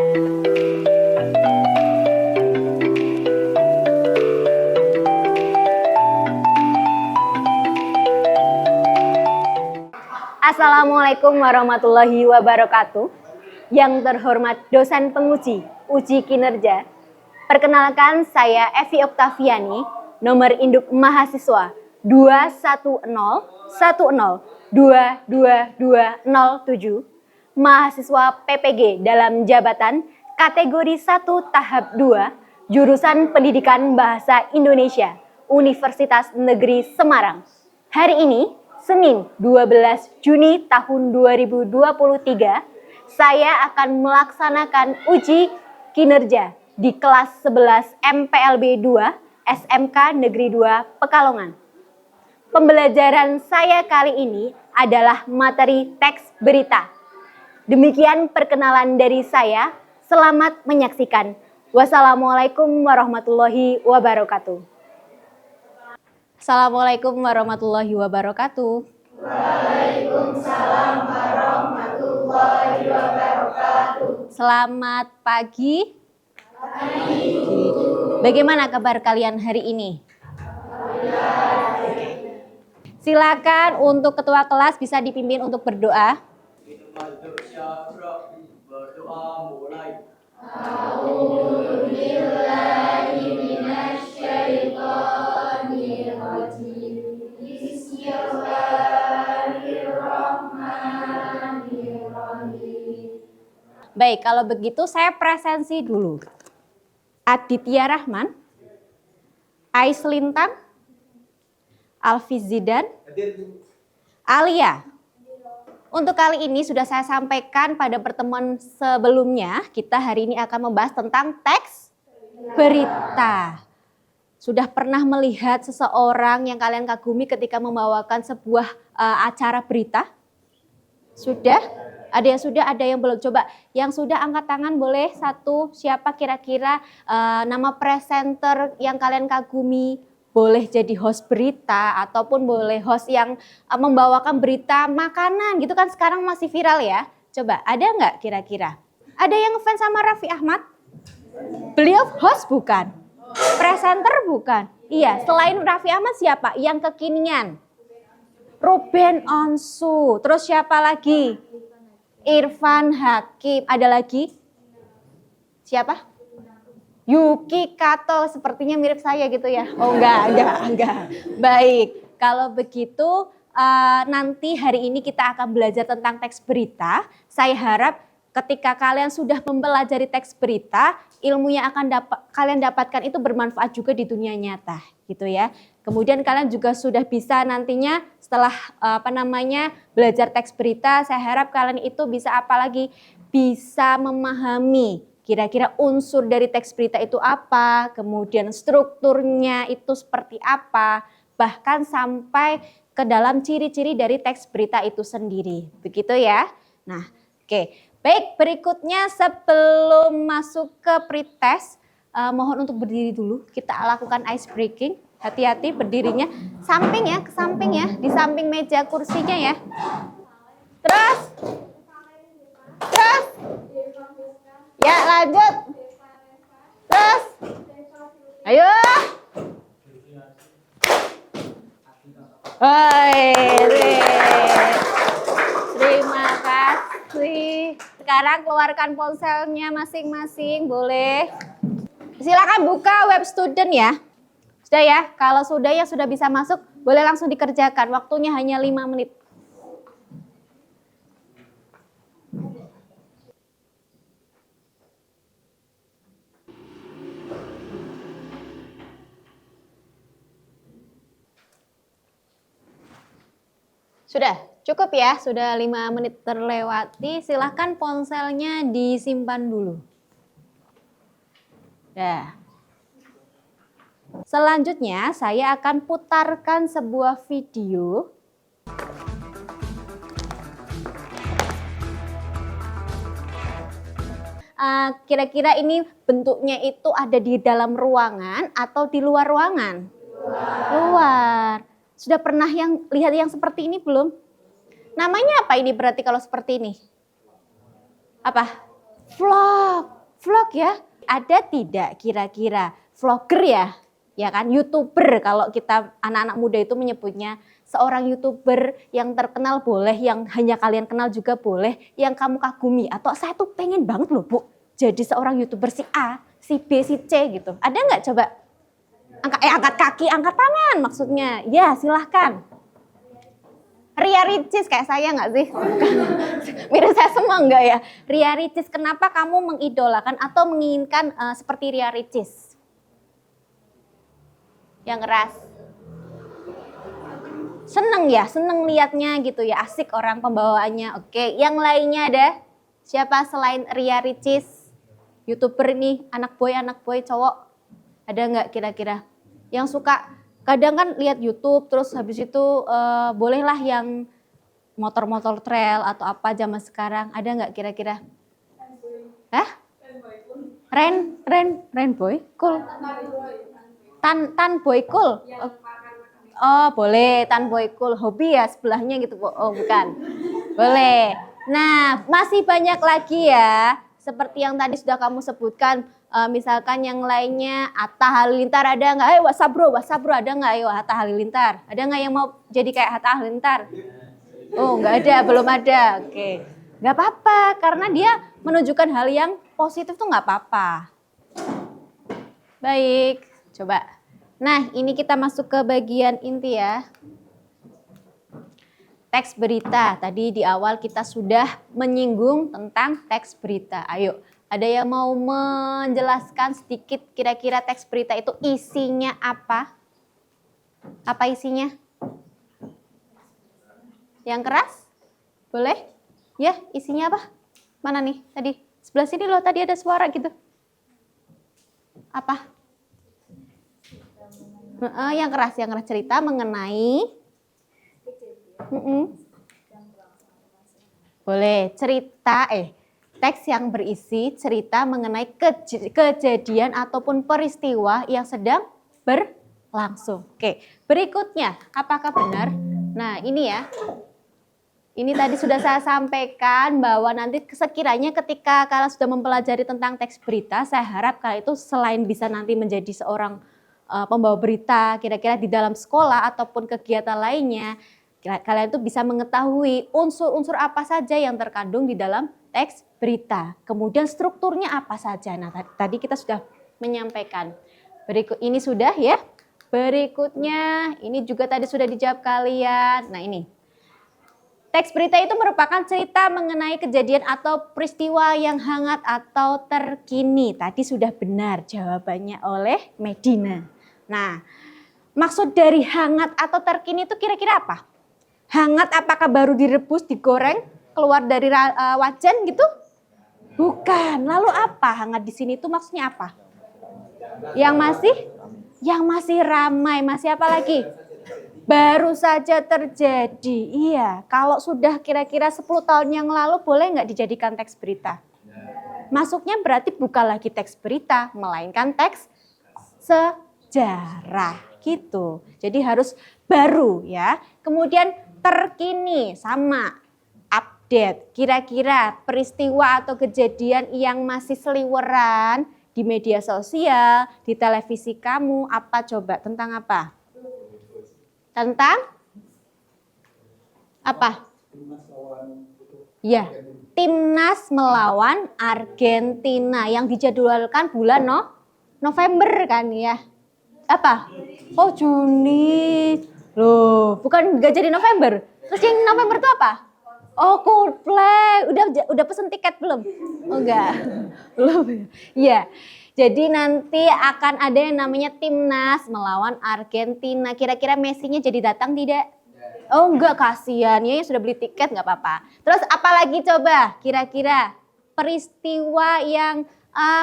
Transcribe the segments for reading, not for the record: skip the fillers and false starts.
Assalamualaikum warahmatullahi wabarakatuh. Yang terhormat dosen penguji uji kinerja. Perkenalkan, saya Evi Oktaviani, nomor induk mahasiswa 21010222207, mahasiswa PPG dalam jabatan kategori 1 tahap 2, jurusan Pendidikan Bahasa Indonesia, Universitas Negeri Semarang. Hari ini, Senin 12 Juni tahun 2023, saya akan melaksanakan uji kinerja di kelas 11 MPLB 2 SMK Negeri 2 Pekalongan. Pembelajaran saya kali ini adalah materi teks berita. Demikian perkenalan dari saya. Selamat menyaksikan. Wassalamualaikum warahmatullahi wabarakatuh. Assalamualaikum warahmatullahi wabarakatuh. Waalaikumsalam warahmatullahi wabarakatuh. Selamat pagi. Bagaimana kabar kalian hari ini? Silakan untuk ketua kelas bisa dipimpin untuk berdoa. Baik, kalau begitu saya presensi dulu. Aditya Rahman, Ais Lintang, Alfi Zidan, Alia. Untuk kali ini sudah saya sampaikan pada pertemuan sebelumnya, kita hari ini akan membahas tentang teks berita. Sudah pernah melihat seseorang yang kalian kagumi ketika membawakan sebuah acara berita? Sudah? Ada yang sudah, ada yang belum. Coba yang sudah angkat tangan boleh satu. Siapa kira-kira nama presenter yang kalian kagumi? Boleh jadi host berita ataupun boleh host yang membawakan berita makanan gitu kan, sekarang masih viral ya. Coba ada nggak kira-kira? Ada yang ngefans sama Raffi Ahmad? Beliau host bukan? Presenter bukan? Iya, selain Raffi Ahmad siapa? Yang kekinian? Ruben Onsu. Terus siapa lagi? Irfan Hakim. Ada lagi? Siapa? Yuki Kato. Sepertinya mirip saya gitu ya. Oh enggak. Baik, kalau begitu nanti hari ini kita akan belajar tentang teks berita. Saya harap ketika kalian sudah mempelajari teks berita, ilmu yang akan kalian dapatkan itu bermanfaat juga di dunia nyata, gitu ya. Kemudian kalian juga sudah bisa nantinya setelah belajar teks berita, saya harap kalian itu bisa apalagi bisa memahami kira-kira unsur dari teks berita itu apa, kemudian strukturnya itu seperti apa, bahkan sampai ke dalam ciri-ciri dari teks berita itu sendiri. Begitu ya. Nah, oke. Baik, berikutnya sebelum masuk ke pretest, mohon untuk berdiri dulu. Kita lakukan ice breaking. Hati-hati berdirinya. Samping ya, ke samping ya. Di samping meja kursinya ya. Terus. Ya, lanjut. Terus. Ayo. Terima kasih. Sekarang keluarkan ponselnya masing-masing, boleh. Silakan buka web student ya. Sudah ya, kalau sudah ya sudah bisa masuk, boleh langsung dikerjakan. Waktunya hanya 5 menit. Sudah, cukup ya, sudah 5 menit terlewati. Silahkan ponselnya disimpan dulu. Dah. Selanjutnya saya akan putarkan sebuah video. Kira-kira ini bentuknya itu ada di dalam ruangan atau di luar ruangan? Luar. Sudah pernah lihat yang seperti ini belum? Namanya apa ini berarti kalau seperti ini? Apa? Vlog. Vlog ya. Ada tidak kira-kira vlogger ya? Ya kan, YouTuber kalau kita anak-anak muda itu menyebutnya. Seorang YouTuber yang terkenal boleh, yang hanya kalian kenal juga boleh, yang kamu kagumi. Atau saya tuh pengen banget loh Bu, jadi seorang YouTuber si A, si B, si C gitu. Ada nggak coba? Angkat kaki, angkat tangan maksudnya. Ya silahkan. Ria Ricis kayak saya nggak sih? Mirip saya semua enggak ya? Ria Ricis, kenapa kamu mengidolakan atau menginginkan seperti Ria Ricis? Yang keras. Seneng ya, seneng liatnya gitu ya, asik orang pembawaannya. Oke, yang lainnya ada? Siapa selain Ria Ricis? YouTuber ini, anak boy cowok. Ada nggak kira-kira? Yang suka, kadang kan lihat YouTube, terus habis itu bolehlah yang motor-motor trail atau apa zaman sekarang. Ada nggak kira-kira? Hah? Boy? Cool. Tan Boy Cool. Oh boleh, Tan Boy Cool. Hobi ya sebelahnya gitu. Oh bukan. Boleh. Nah masih banyak lagi ya. Seperti yang tadi sudah kamu sebutkan. Misalkan yang lainnya Atta Halilintar ada nggak? Ayo WhatsApp bro ada nggak? Ayo Atta Halilintar. Ada nggak yang mau jadi kayak Atta Halilintar? Oh nggak ada, belum ada. Oke. Nggak apa-apa karena dia menunjukkan hal yang positif tuh nggak apa-apa. Baik, coba. Nah ini kita masuk ke bagian inti ya. Teks berita. Tadi di awal kita sudah menyinggung tentang teks berita. Ayo. Ada yang mau menjelaskan sedikit kira-kira teks berita itu isinya apa? Apa isinya? Yang keras? Boleh? Ya, isinya apa? Mana nih tadi? Sebelah sini loh, tadi ada suara gitu. Apa? Yang keras cerita mengenai boleh cerita teks yang berisi cerita mengenai kejadian ataupun peristiwa yang sedang berlangsung. Oke, berikutnya apakah benar? Nah ini ya, ini tadi sudah saya sampaikan bahwa nanti sekiranya ketika kalian sudah mempelajari tentang teks berita, saya harap kalian itu selain bisa nanti menjadi seorang pembawa berita kira-kira di dalam sekolah ataupun kegiatan lainnya, kalian itu bisa mengetahui unsur-unsur apa saja yang terkandung di dalam teks berita. Kemudian strukturnya apa saja. Nah, tadi kita sudah menyampaikan. Berikut ini sudah ya. Berikutnya ini juga tadi sudah dijawab kalian. Nah, ini. Teks berita itu merupakan cerita mengenai kejadian atau peristiwa yang hangat atau terkini. Tadi sudah benar jawabannya oleh Medina. Nah, maksud dari hangat atau terkini itu kira-kira apa? Hangat apakah baru direbus, digoreng, keluar dari wajan gitu? Bukan. Lalu apa hangat di sini itu maksudnya apa? Yang masih ramai, masih apa lagi? Baru saja terjadi. Iya, kalau sudah kira-kira 10 tahun yang lalu boleh nggak dijadikan teks berita? Masuknya berarti bukan lagi teks berita, melainkan teks sejarah gitu. Jadi harus baru ya. Kemudian terkini sama update. Kira-kira peristiwa atau kejadian yang masih seliweran di media sosial, di televisi kamu, apa coba? Tentang apa? Tentang apa? Ya, Timnas melawan Argentina yang dijadwalkan bulan November kan ya. Apa? Oh Juni. Loh, bukan nggak jadi November. Terus yang November itu apa? Oh Coldplay. Udah pesen tiket belum? Oh enggak. Belum. Iya. Jadi nanti akan ada yang namanya Timnas melawan Argentina. Kira-kira Messi-nya jadi datang tidak? Oh enggak, kasihan ya sudah beli tiket nggak apa-apa. Terus apalagi coba kira-kira peristiwa yang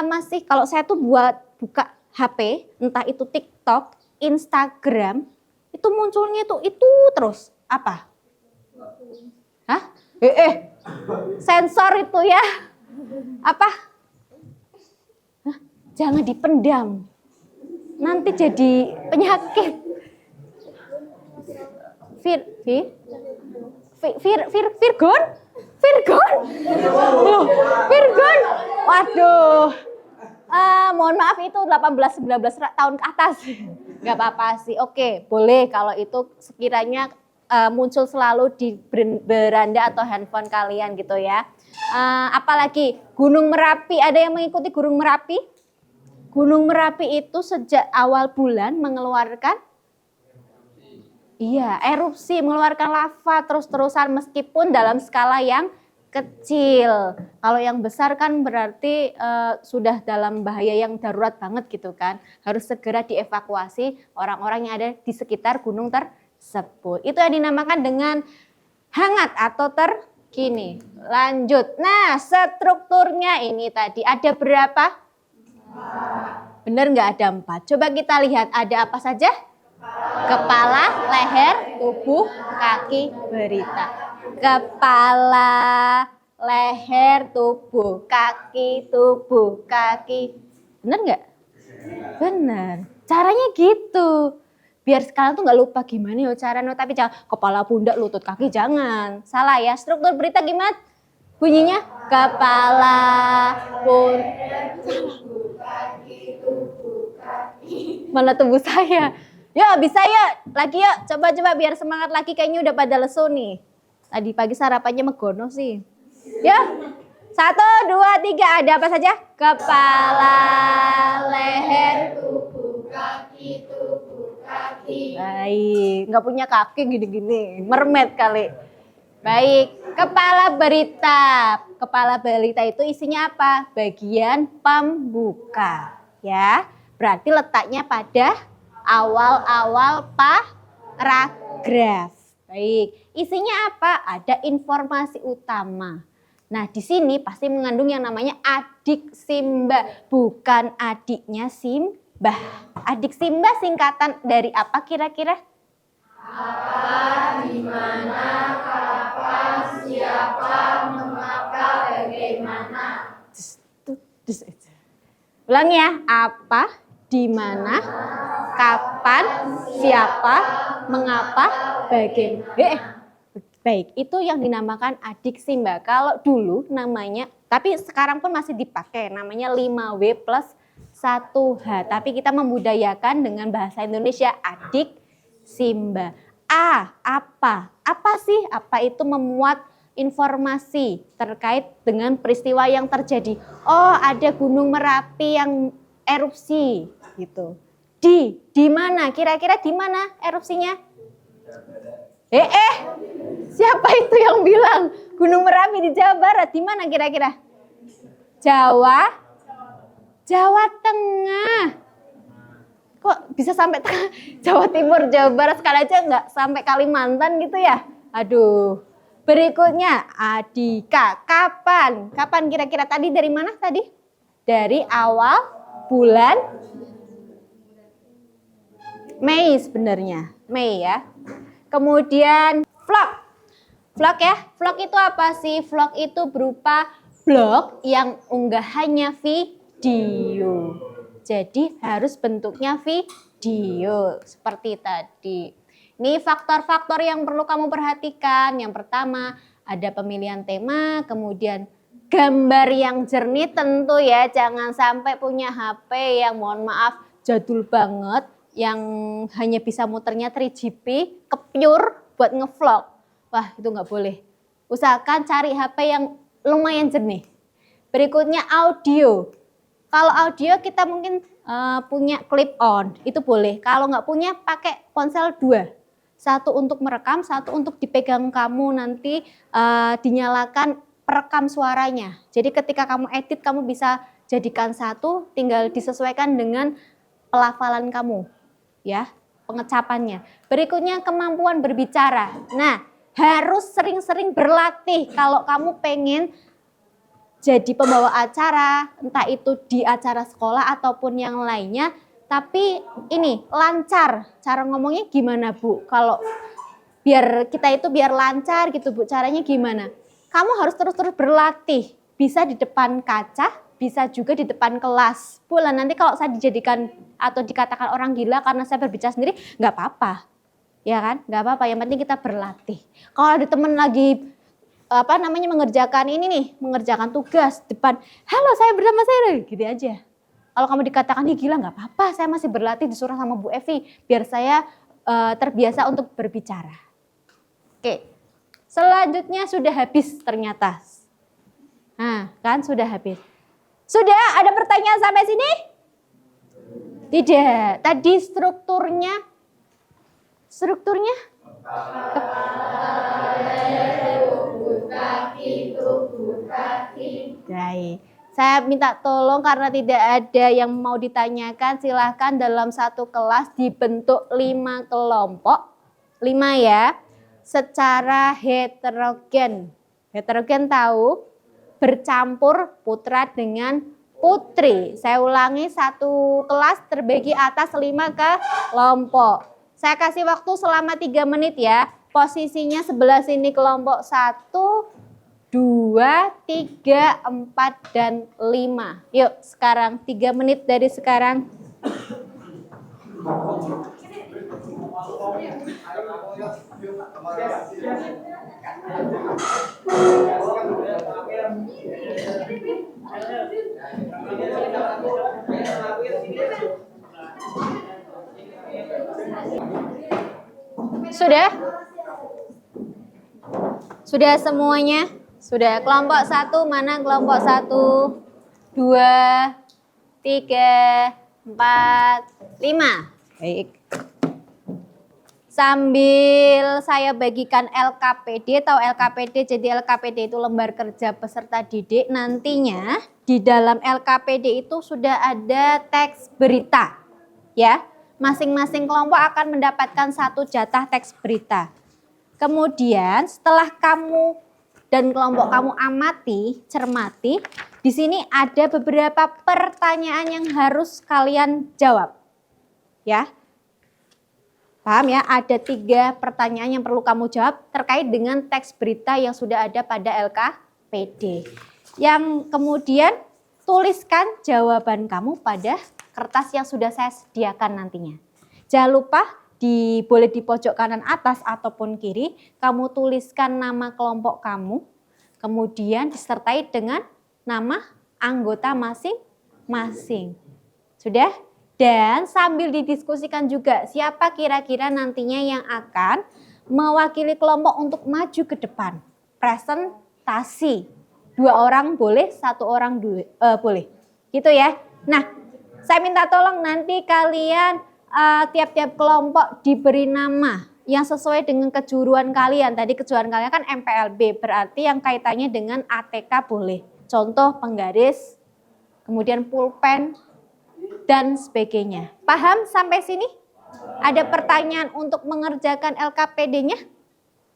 masih kalau saya tuh buka HP, entah itu TikTok, Instagram, itu munculnya itu terus apa? Hah? Sensor itu ya? Apa? Hah? Jangan dipendam. Nanti jadi penyakit. Virgon? Loh, Virgon? Waduh, Mohon maaf itu 18-19 tahun ke atas. Nggak apa-apa sih. Oke, boleh kalau itu sekiranya muncul selalu di beranda atau handphone kalian gitu ya. Apalagi Gunung Merapi, ada yang mengikuti Gunung Merapi? Gunung Merapi itu sejak awal bulan mengeluarkan erupsi, mengeluarkan lava terus-terusan meskipun dalam skala yang kecil. Kalau yang besar kan berarti sudah dalam bahaya yang darurat banget gitu kan. Harus segera dievakuasi orang-orang yang ada di sekitar gunung tersebut. Itu yang dinamakan dengan hangat atau terkini. Lanjut. Nah, strukturnya ini tadi ada berapa? Benar nggak ada 4? Coba kita lihat ada apa saja? Kepala, leher, tubuh, kaki, berita. Kepala, leher, tubuh, kaki, Bener nggak? Bener. Caranya gitu. Biar sekalian tuh nggak lupa gimana ya caranya. Tapi jangan kepala, pundak, lutut, kaki, jangan. Salah ya. Struktur berita gimana? Bunyinya kepala, pundak, mana tubuh saya? Ya bisa ya. Lagi ya. Coba-coba biar semangat lagi. Kayaknya udah pada lesu nih. Tadi pagi sarapannya megono sih. Ya, 1, 2, 3. Ada apa saja? Kepala, leher, tubuh, kaki. Baik, nggak punya kaki gini-gini. Mermaid kali. Baik, kepala berita. Kepala berita itu isinya apa? Bagian pembuka. Ya, berarti letaknya pada awal-awal paragraf. Baik, isinya apa? Ada informasi utama. Nah, di sini pasti mengandung yang namanya adik Simba, bukan adiknya Simbah. Adik Simba singkatan dari apa kira-kira? Apa, di mana, kapan, siapa, mengapa, bagaimana. Ulang ya, apa, di mana, kapan, siapa, mengapa, bagaimana. Baik, itu yang dinamakan adik Simba. Kalau dulu namanya, tapi sekarang pun masih dipakai, namanya 5W plus 1H. Tapi kita membudayakan dengan bahasa Indonesia adik Simba. Apa? Apa sih? Apa itu memuat informasi terkait dengan peristiwa yang terjadi. Oh, ada Gunung Merapi yang erupsi gitu. Di mana? Kira-kira di mana erupsinya? Siapa itu yang bilang Gunung Merapi di Jawa Barat? Di mana kira-kira? Jawa Tengah. Kok bisa sampai tengah? Jawa Timur, Jawa Barat sekali aja nggak sampai Kalimantan gitu ya? Aduh. Berikutnya Adika. Kapan? Kapan kira-kira tadi dari mana tadi? Dari awal bulan Mei sebenarnya. Mei ya. Kemudian vlog. Vlog ya. Vlog itu apa sih? Vlog itu berupa blog yang unggahannya video. Jadi harus bentuknya video seperti tadi. Ini faktor-faktor yang perlu kamu perhatikan. Yang pertama ada pemilihan tema, kemudian gambar yang jernih tentu ya. Jangan sampai punya HP yang mohon maaf jadul banget, yang hanya bisa muternya 3GP, kepure buat ngevlog. Wah itu nggak boleh. Usahakan cari HP yang lumayan jernih. Berikutnya audio. Kalau audio kita mungkin punya clip on, itu boleh. Kalau nggak punya pakai ponsel 2. Satu untuk merekam, satu untuk dipegang kamu nanti dinyalakan perekam suaranya. Jadi ketika kamu edit kamu bisa jadikan satu, tinggal disesuaikan dengan pelafalan kamu. Ya, pengecapannya. Berikutnya kemampuan berbicara. Nah, harus sering-sering berlatih kalau kamu pengen jadi pembawa acara, entah itu di acara sekolah ataupun yang lainnya, tapi ini lancar. Cara ngomongnya gimana, Bu? Kalau biar kita itu biar lancar gitu, Bu, caranya gimana? Kamu harus terus-terus berlatih. Bisa di depan kaca, bisa juga di depan kelas. Bu, lah nanti kalau saya dijadikan atau dikatakan orang gila karena saya berbicara sendiri, nggak apa-apa. Ya kan? Nggak apa-apa, yang penting kita berlatih. Kalau ada teman lagi mengerjakan ini nih, mengerjakan tugas depan, halo saya bernama saya, gitu aja. Kalau kamu dikatakan, ih gila nggak apa-apa, saya masih berlatih disuruh sama Bu Evi, biar saya terbiasa untuk berbicara. Oke, selanjutnya sudah habis ternyata. Nah, kan sudah habis. Sudah ada pertanyaan sampai sini? Tidak. Tadi strukturnya? Baik. Saya minta tolong karena tidak ada yang mau ditanyakan, silahkan dalam satu kelas dibentuk 5 kelompok. 5 ya. Secara heterogen. Heterogen tahu? Bercampur putra dengan putri. Saya ulangi, satu kelas terbagi atas 5 kelompok. Saya kasih waktu selama 3 menit ya. Posisinya sebelah sini kelompok 1, 2, 3, 4, dan 5. Yuk sekarang 3 menit dari sekarang. Sudah? Sudah semuanya? Sudah. Kelompok 1 mana? Kelompok 1, 2, 3, 4, 5. Baik. Sambil saya bagikan LKPD, tahu LKPD, jadi LKPD itu lembar kerja peserta didik. Nantinya di dalam LKPD itu sudah ada teks berita. Ya, masing-masing kelompok akan mendapatkan 1 jatah teks berita. Kemudian setelah kamu dan kelompok kamu amati, cermati, di sini ada beberapa pertanyaan yang harus kalian jawab. Ya. Paham ya? Ada 3 pertanyaan yang perlu kamu jawab terkait dengan teks berita yang sudah ada pada LKPD. Yang kemudian tuliskan jawaban kamu pada kertas yang sudah saya sediakan nantinya. Jangan lupa boleh di pojok kanan atas ataupun kiri, kamu tuliskan nama kelompok kamu, kemudian disertai dengan nama anggota masing-masing. Sudah? Dan sambil didiskusikan juga siapa kira-kira nantinya yang akan mewakili kelompok untuk maju ke depan. Presentasi. 2 orang boleh, 1 orang boleh. Gitu ya. Nah, saya minta tolong nanti kalian tiap-tiap kelompok diberi nama yang sesuai dengan kejuruan kalian. Tadi kejuruan kalian kan MPLB, berarti yang kaitannya dengan ATK boleh. Contoh penggaris, kemudian pulpen, dan sebagainya. Paham sampai sini? Ada pertanyaan untuk mengerjakan LKPD-nya?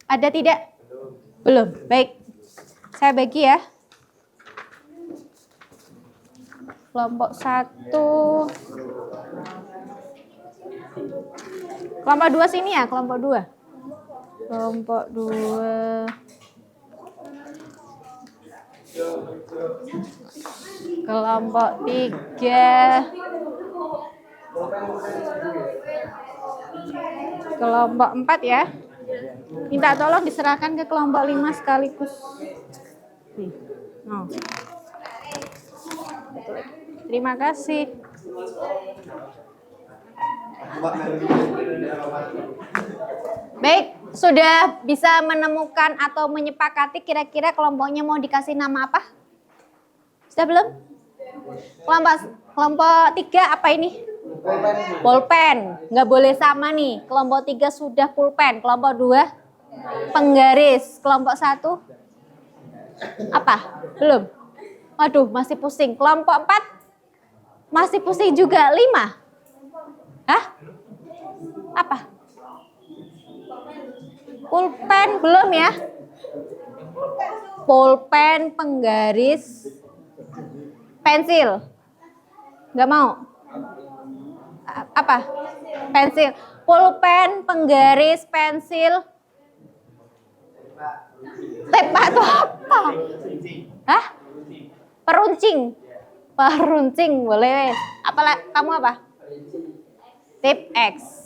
Ada tidak? Belum. Baik. Saya bagi ya. Kelompok 1. Kelompok 2 sini ya, kelompok 2. Kelompok 2. Kelompok 3. Kelompok 4 ya. Minta tolong diserahkan ke kelompok 5 sekaligus. No. Terima kasih. Baik, sudah bisa menemukan atau menyepakati kira-kira kelompoknya mau dikasih nama apa? Sudah belum? Kelompok 3 apa ini? Pulpen. Nggak boleh sama nih. Kelompok 3 sudah pulpen. Kelompok 2 penggaris. Kelompok 1 apa? Belum. Waduh, masih pusing. Kelompok 4 masih pusing juga. 5. Hah? Apa? Pulpen belum ya? Pulpen, penggaris, pensil. Nggak mau? Apa? Pensil. Pulpen, penggaris, pensil. Tepa itu apa? Hah? Peruncing. Peruncing boleh. Kamu apa? Tip X.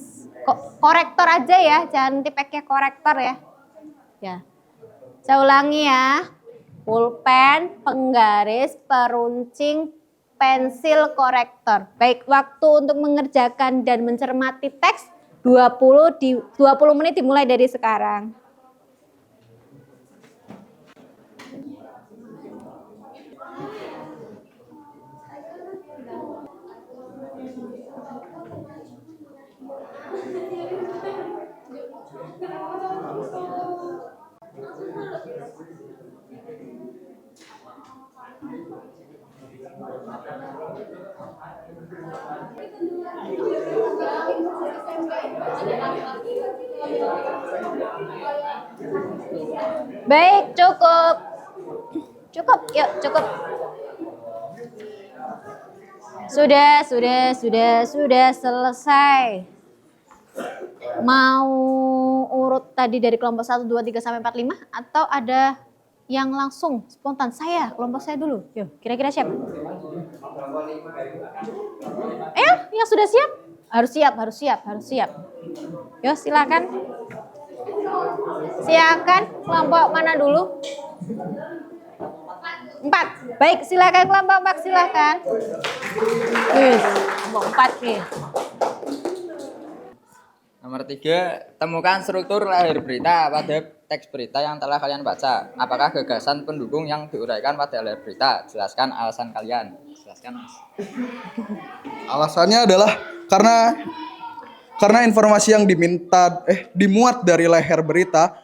Korektor aja ya, jangan tip X-nya korektor ya. Ya. Saya ulangi ya. Pulpen, penggaris, peruncing, pensil korektor. Baik, waktu untuk mengerjakan dan mencermati teks 20 menit dimulai dari sekarang. Baik, cukup. Cukup, yuk, cukup. Sudah selesai. Mau urut tadi dari kelompok 1, 2, 3 sampai 4, 5 atau ada yang langsung spontan? Saya, kelompok saya dulu. Yuk, kira-kira siapa? Yang sudah siap? Harus siap. Yuk, silakan. Silakan, kelompok mana dulu? 4. Baik, silakan kelompok 4, silakan. Kelompok 4 nih. Nomor 3, temukan struktur lahir berita pada teks berita yang telah kalian baca. Apakah gagasan pendukung yang diuraikan pada lahir berita? Jelaskan alasan kalian. Jelaskan, Mas. Alasannya adalah karena informasi yang dimuat dari leher berita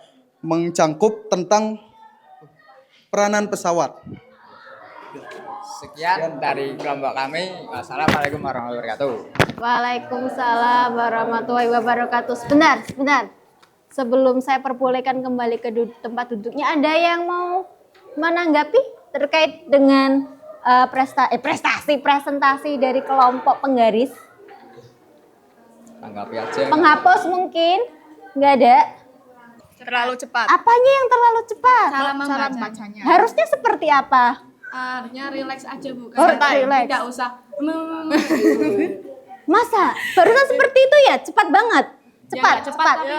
mencangkup tentang peranan pesawat. Sekian dari kelompok kami. Wassalamualaikum warahmatullahi wabarakatuh. Waalaikumsalam warahmatullahi wabarakatuh. Sebentar. Sebelum saya perbolehkan kembali ke tempat duduknya, ada yang mau menanggapi terkait dengan presentasi dari kelompok penggaris? Tanggapi aja. Penghapus mungkin? Nggak ada? Terlalu cepat. Apanya yang terlalu cepat? Cara membacanya. Harusnya seperti apa? Harusnya relax aja Bu. Relax. Tidak usah. Masa? Barusan seperti itu ya? Cepat banget. Cepat. Tapi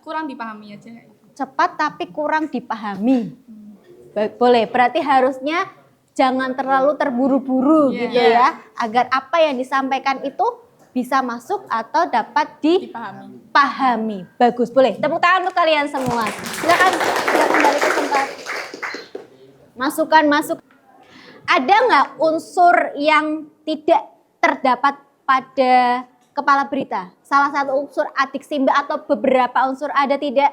kurang dipahami aja. Cepat tapi kurang dipahami. Baik, boleh. Berarti harusnya jangan terlalu terburu-buru gitu ya. Agar apa yang disampaikan itu bisa masuk atau dapat dipahami. Bagus, boleh. Tepuk tangan untuk kalian semua. Silakan kembali ke tempat. Masuk. Ada nggak unsur yang tidak terdapat pada kepala berita? Salah satu unsur adiksi Mbak atau beberapa unsur ada tidak?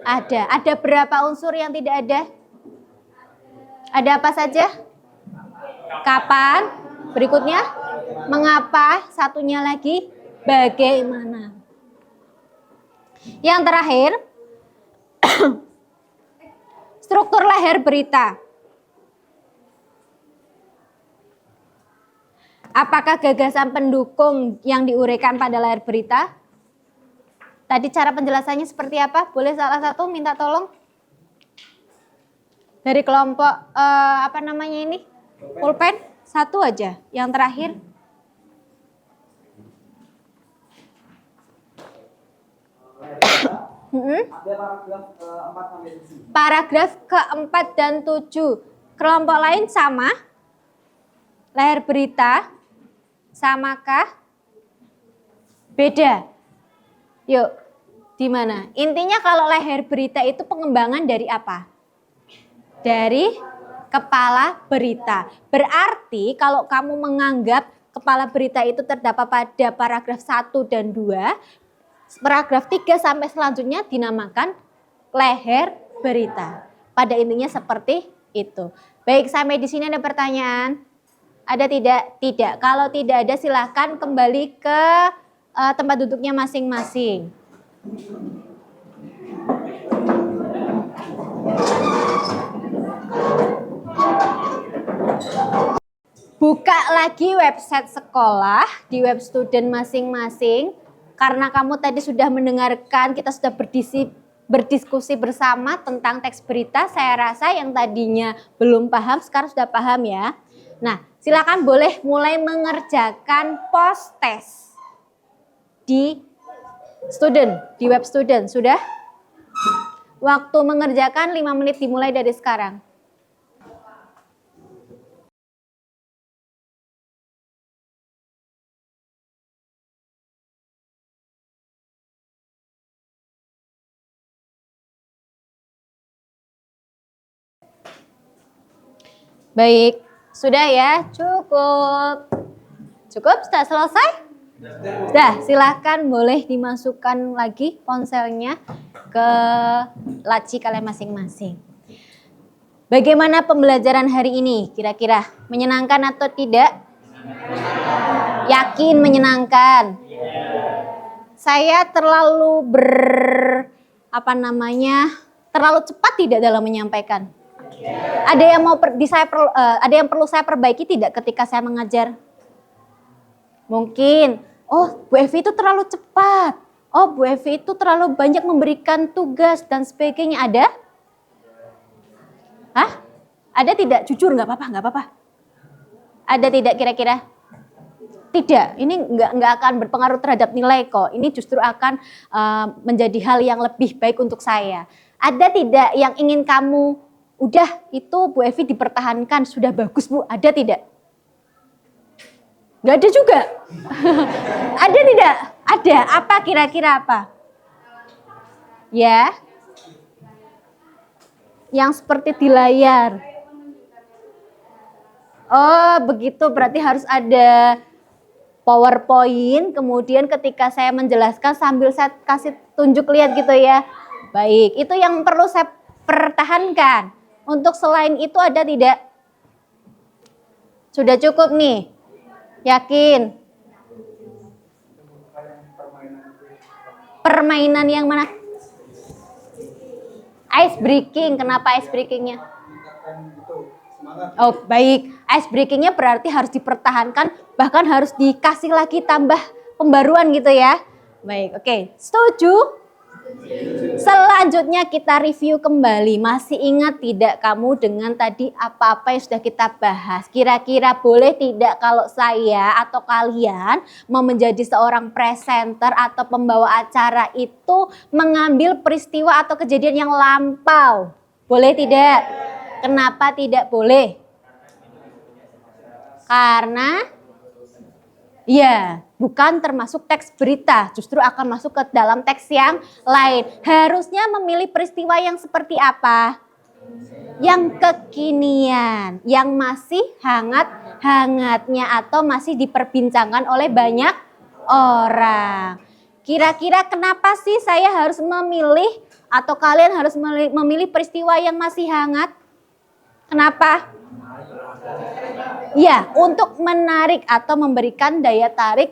Ada. Ada berapa unsur yang tidak ada? Ada apa saja? Kapan? Berikutnya? Mengapa? Satunya lagi? Bagaimana? Yang terakhir, struktur leher berita. Apakah gagasan pendukung yang diuraikan pada layar berita? Tadi cara penjelasannya seperti apa? Boleh salah satu minta tolong? Dari kelompok pulpen? Satu aja. Yang terakhir. Paragraf ke-4 dan 7. Kelompok lain sama? Leher berita? Samakah? Beda? Yuk, di mana? Intinya kalau leher berita itu pengembangan dari apa? Dari kepala berita. Berarti kalau kamu menganggap kepala berita itu terdapat pada paragraf 1 dan 2, paragraf 3 sampai selanjutnya dinamakan leher berita. Pada intinya seperti itu. Baik, sampai di sini ada pertanyaan? Ada tidak? Tidak. Kalau tidak ada silakan kembali ke tempat duduknya masing-masing. Buka lagi website sekolah di web student masing-masing. Karena kamu tadi sudah mendengarkan, kita sudah berdiskusi bersama tentang teks berita. Saya rasa yang tadinya belum paham, sekarang sudah paham ya. Nah, silakan boleh mulai mengerjakan post test di web student. Sudah? Waktu mengerjakan 5 menit dimulai dari sekarang. Baik, sudah ya, cukup. Cukup, sudah selesai? Sudah, silahkan boleh dimasukkan lagi ponselnya ke laci kalian masing-masing. Bagaimana pembelajaran hari ini kira-kira? Menyenangkan atau tidak? Yakin menyenangkan? Saya terlalu terlalu cepat tidak dalam menyampaikan? Ada yang ada yang perlu saya perbaiki tidak ketika saya mengajar? Mungkin, oh Bu Evi itu terlalu cepat. Oh Bu Evi itu terlalu banyak memberikan tugas dan sebagainya. Ada? Hah? Ada tidak? Jujur nggak apa-apa, nggak apa-apa. Ada tidak kira-kira? Tidak, ini nggak akan berpengaruh terhadap nilai kok. Ini justru akan menjadi hal yang lebih baik untuk saya. Ada tidak yang ingin kamu, udah itu Bu Evi dipertahankan, sudah bagus Bu, ada tidak? Nggak ada juga. Ada tidak? Ada, apa kira-kira apa? Ya, yang seperti di layar. Oh begitu, berarti harus ada PowerPoint, kemudian ketika saya menjelaskan sambil saya kasih tunjuk lihat gitu ya. Baik, itu yang perlu saya pertahankan. Untuk selain itu ada tidak? Sudah cukup nih? Yakin? Permainan yang mana? Ice breaking, kenapa ice breakingnya? Oh baik, ice breakingnya berarti harus dipertahankan, bahkan harus dikasih lagi tambah pembaruan gitu ya. Baik, oke, setuju? Selanjutnya kita review kembali. Masih ingat tidak kamu dengan tadi apa-apa yang sudah kita bahas? Kira-kira boleh tidak kalau saya atau kalian mau menjadi seorang presenter atau pembawa acara itu mengambil peristiwa atau kejadian yang lampau? Boleh tidak? Kenapa tidak boleh? Karena ya, bukan termasuk teks berita, justru akan masuk ke dalam teks yang lain. Harusnya memilih peristiwa yang seperti apa? Yang kekinian, yang masih hangat-hangatnya atau masih diperbincangkan oleh banyak orang. Kira-kira kenapa sih saya harus memilih atau kalian harus memilih peristiwa yang masih hangat? Kenapa? Ya, untuk menarik atau memberikan daya tarik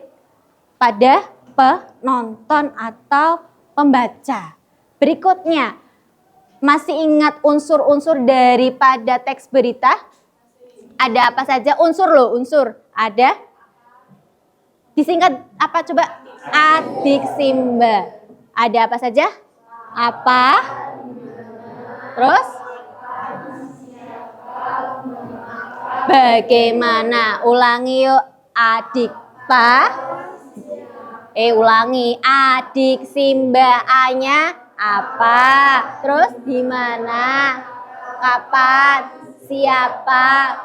pada penonton atau pembaca. Berikutnya, masih ingat unsur-unsur daripada teks berita? Ada apa saja? Unsur loh, unsur. Ada? Disingkat apa coba? Adiksimba. Ada apa saja? Apa? Terus? Bagaimana? Ulangi yuk. Adik pa. Ulangi. Adik simba. A-nya apa? Terus di mana? Kapan? Siapa?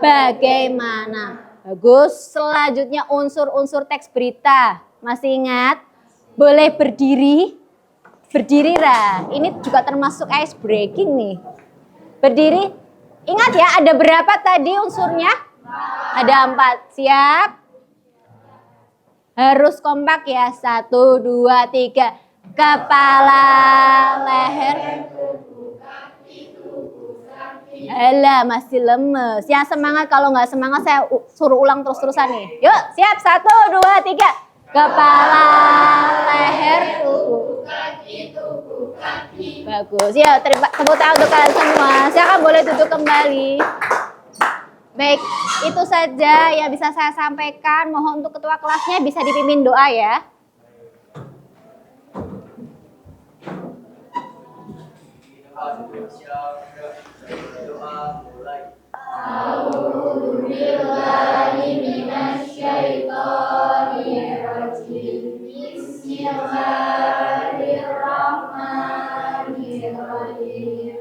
Bagaimana? Bagus. Selanjutnya unsur-unsur teks berita. Masih ingat? Boleh berdiri? Berdiri Ra. Ini juga termasuk ice breaking nih. Berdiri. Ingat ya, ada berapa tadi unsurnya? Ada 4. Siap? Harus kompak ya. 1, 2, 3. Kepala, leher. Alah, masih lemes. Yang semangat, kalau nggak semangat saya suruh ulang terus-terusan nih. Yuk, siap. 1, 2, 3. Kepala, leher, tubuh. Bagus. Ya, tepuk tangan untuk kalian semua. Silakan boleh duduk kembali. Baik, itu saja yang bisa saya sampaikan. Mohon untuk ketua kelasnya bisa dipimpin doa ya. Bismillahirrahmanirrahim.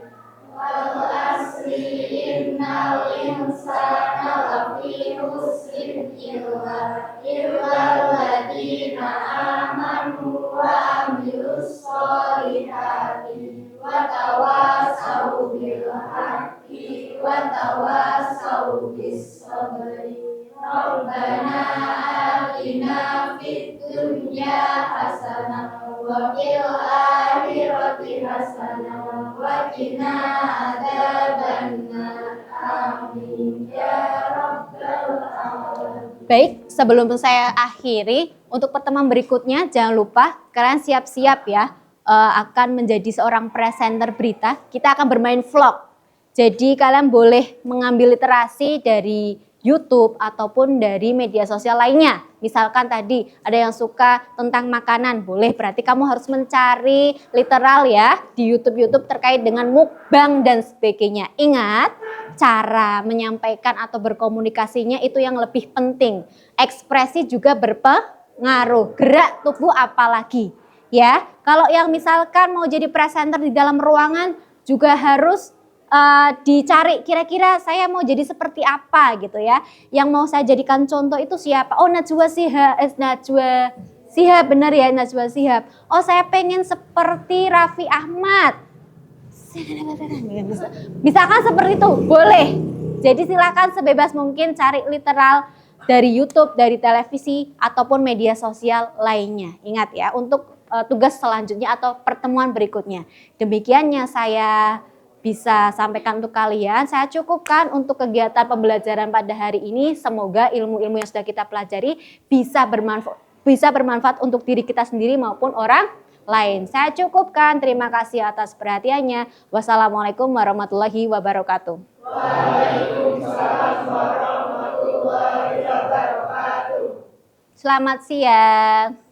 Wal asri innal insana lafi khusrin illal ladzina amanu wa amilus sholihati wa tawassaw bil haqqi wa tawassaw bis sabri. Rabbana atina fid dunya hasanah wa fil akhirati hasanah wa qina adzabannar. Amin ya rabbal alamin. Baik, sebelum saya akhiri, untuk pertemuan berikutnya jangan lupa kalian siap-siap ya akan menjadi seorang presenter berita. Kita akan bermain vlog. Jadi kalian boleh mengambil literasi dari YouTube ataupun dari media sosial lainnya. Misalkan tadi ada yang suka tentang makanan, boleh berarti kamu harus mencari literal ya di YouTube terkait dengan mukbang dan sebagainya. Ingat, cara menyampaikan atau berkomunikasinya itu yang lebih penting. Ekspresi juga berpengaruh, gerak tubuh apalagi. Ya, kalau yang misalkan mau jadi presenter di dalam ruangan juga harus dicari kira-kira saya mau jadi seperti apa gitu ya. Yang mau saya jadikan contoh itu siapa? Oh, Najwa Shihab, benar ya, Najwa Shihab. Oh, saya pengen seperti Raffi Ahmad. Misalkan seperti itu, boleh. Jadi silakan sebebas mungkin cari literal dari YouTube, dari televisi ataupun media sosial lainnya. Ingat ya, untuk tugas selanjutnya atau pertemuan berikutnya. Demikiannya saya bisa sampaikan untuk kalian. Saya cukupkan untuk kegiatan pembelajaran pada hari ini. Semoga ilmu-ilmu yang sudah kita pelajari bisa bermanfaat untuk diri kita sendiri maupun orang lain. Saya cukupkan. Terima kasih atas perhatiannya. Wassalamualaikum warahmatullahi wabarakatuh. Waalaikumsalam warahmatullahi wabarakatuh. Selamat siang.